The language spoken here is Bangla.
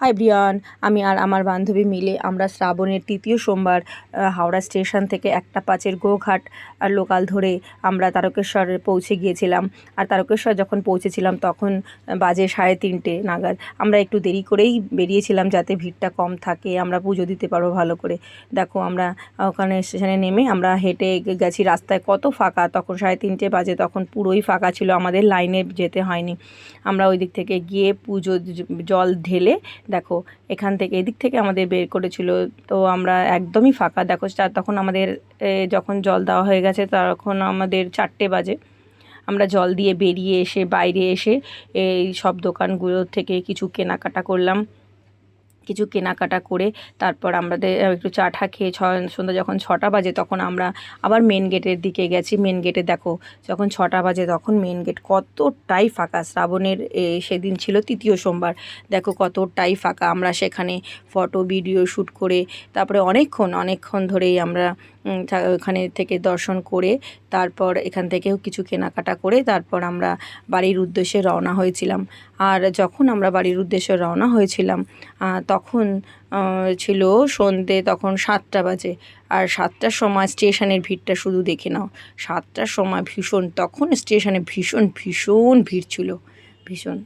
হাই ব্রিয়ান, আমি আর আমার বান্ধবী মিলে আমরা শ্রাবণের তৃতীয় সোমবার হাওড়া স্টেশন থেকে 1:05 গোঘাট লোকাল ধরে আমরা তারকেশ্বরে পৌঁছে গিয়েছিলাম। আর তারকেশ্বর যখন পৌঁছেছিলাম তখন বাজে 3:30 নাগাদ। আমরা একটু দেরি করেই বেরিয়েছিলাম যাতে ভিড়টা কম থাকে, আমরা পুজো দিতে পারবো ভালো করে। দেখো আমরা ওখানে স্টেশনে নেমে আমরা হেঁটে গেছি, রাস্তায় কত ফাঁকা, তখন 3:30 বাজে, তখন পুরোই ফাঁকা ছিল, আমাদের লাইনে যেতে হয়নি। আমরা ওই দিক থেকে গিয়ে পুজো জল ঢেলে দেখো এখান থেকে এদিক থেকে আমাদের বের করেছিল, তো আমরা একদমই ফাঁকা। দেখো তখন আমাদের যখন জল দেওয়া হয়ে গেছে তখন আমাদের 4টে বাজে। আমরা জল দিয়ে বেরিয়ে এসে বাইরে এসে এই সব দোকানগুলো থেকে কিছু কেনাকাটা করলাম। কিছু কেনাকাটা করে তারপর আমাদের একটু চা টা খেয়ে সন্ধ্যা যখন 6টা বাজে তখন আমরা আবার মেন গেটের দিকে গেছি। মেন গেটে দেখো যখন 6টা বাজে তখন মেন গেট কতটাই ফাঁকা। শ্রাবণের সেদিন ছিল তৃতীয় সোমবার, দেখো কতটাই ফাঁকা। আমরা সেখানে ফটো ভিডিও শ্যুট করে তারপরে অনেকক্ষণ ধরেই আমরা ওখানে থেকে দর্শন করে তারপর এখান থেকেও কিছু কেনাকাটা করে তারপর আমরা বাড়ির উদ্দেশ্যে রওনা হয়েছিলাম। আর যখন আমরা বাড়ির উদ্দেশ্যে রওনা হয়েছিলাম তখন ছিল সন্ধ্যে, তখন 7টা বাজে। আর 7টার সময় স্টেশনের ভিড়টা শুধু দেখে নাও। 7টার সময় তখন স্টেশনে ভীষণ ভিড় ছিল, ভীষণ।